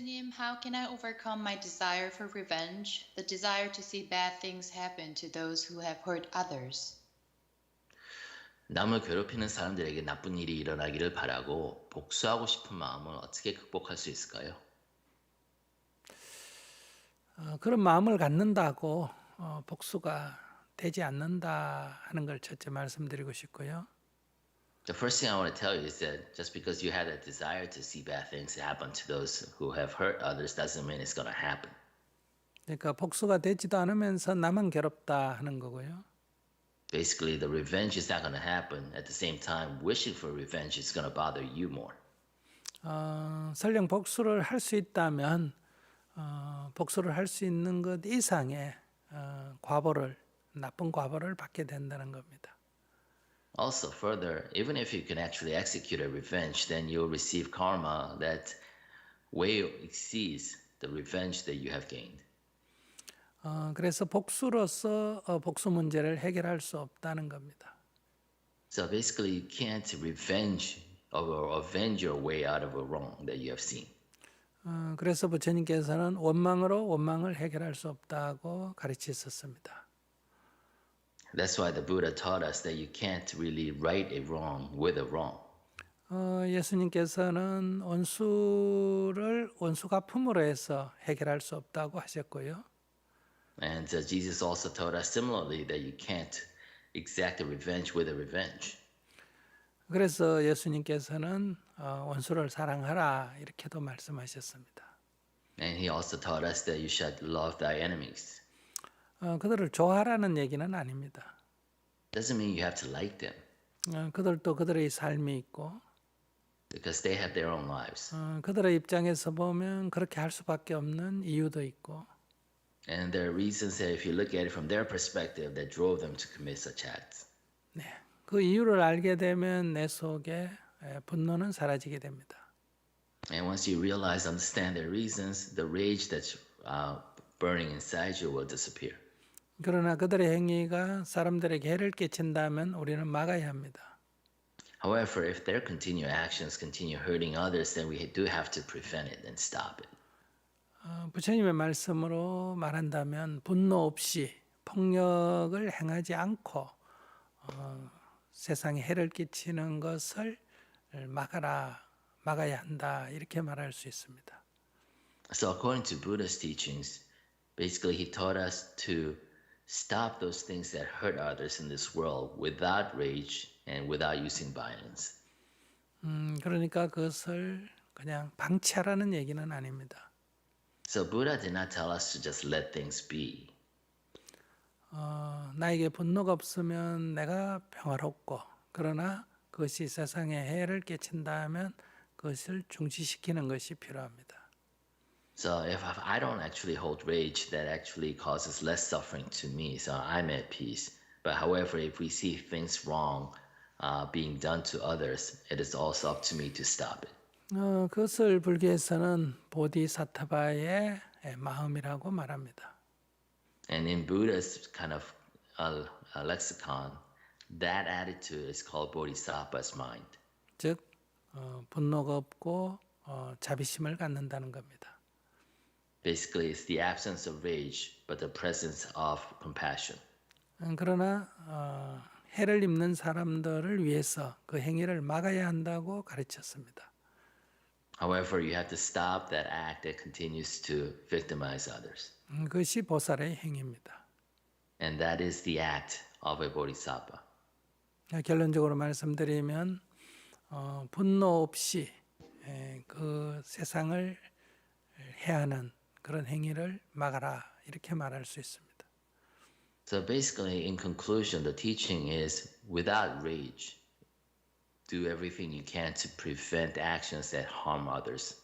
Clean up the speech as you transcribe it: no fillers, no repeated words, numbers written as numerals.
예수님, how can I overcome my desire for revenge, the desire to see bad things happen to those who have hurt others? 남을 괴롭히는 사람들에게 나쁜 일이 일어나기를 바라고 복수하고 싶은 마음을 어떻게 극복할 수 있을까요? 그런 마음을 갖는다고 복수가 되지 않는다 하는 걸 첫째 말씀드리고 싶고요. The first thing I want to tell you is that just because you had a desire to see bad things happen to those who have hurt others doesn't mean it's going to happen. 그러니까 복수가 되지도 않으면서 나만 괴롭다 하는 거고요. Basically, the revenge is not going to happen. At the same time, wishing for revenge is going to bother you more. 설령 복수를 할 수 있다면 복수를 할 수 있는 것 이상의 나쁜 과보를 받게 된다는 겁니다. Also, further, even if you can actually execute a revenge, then you'll receive karma that way exceeds the revenge that you have gained. 그래서 복수로서 복수 문제를 해결할 수 없다는 겁니다. So basically, you can't revenge or avenge your way out of a wrong that you have seen. 그래서 부처님께서는 원망으로 원망을 해결할 수 없다고 가르치셨습니다. That's why the Buddha taught us that you can't really right a wrong with a wrong. 예수님께서는 원수를 원수 갚음으로 해서 해결할 수 없다고 하셨고요. And Jesus also taught us similarly that you can't exact a revenge with a revenge. 그래서 예수님께서는 원수를 사랑하라 이렇게도 말씀하셨습니다. And he also taught us that you should love thy enemies. 그들을 좋아하라는 얘기는 아닙니다. Doesn't mean you have to like them. 그들도 그들의 삶이 있고 because they have their own lives. 그들의 입장에서 보면 그렇게 할 수밖에 없는 이유도 있고 And there are reasons that if you look at it from their perspective that drove them to commit such acts. 네, 그 이유를 알게 되면 내 속에 분노는 사라지게 됩니다. And once you realize, understand their reasons, the rage that's burning inside you will disappear. 그러나 그들의 행위가 사람들에게 해를 끼친다면 우리는 막아야 합니다. However, if their continued actions continue hurting others, then we do have to prevent it and stop it. 부처님의 말씀으로 말한다면 분노 없이 폭력을 행하지 않고 세상에 해를 끼치는 것을 막아야 한다 이렇게 말할 수 있습니다. So according to Buddha's teachings, basically he taught us to stop those things that hurt others in this world without rage and without using violence. 그러니까 그것을 그냥 방치하라는 얘기는 아닙니다. So Buddha did not tell us to just let things be. 나에게 분노가 없으면 내가 평화롭고 그러나 그것이 세상에 해를 끼친다면 그것을 중지시키는 것이 필요합니다. So if I don't actually hold rage, that actually causes less suffering to me. So I'm at peace. But however, if we see things wrong being done to others, it is also up to me to stop it. 그것을 불교에서는 보디사타바의 마음이라고 말합니다. And in Buddha's kind of lexicon, that attitude is called bodhisattva's mind. 즉 분노가 없고 자비심을 갖는다는 겁니다. Basically, it's the absence of rage, but the presence of compassion. 그러나 해를 입는 사람들을 위해서 그 행위를 막아야 한다고 가르쳤습니다. However, you have to stop that act that continues to victimize others. 그것이 보살의 행위입니다. And that is the act of a bodhisattva. 결론적으로 말씀드리면 분노 없이 그 세상을 해하는 그런 행위를 막아라 이렇게 말할 수 있습니다. So basically, in conclusion, the teaching is without rage, do everything you can to prevent actions that harm others.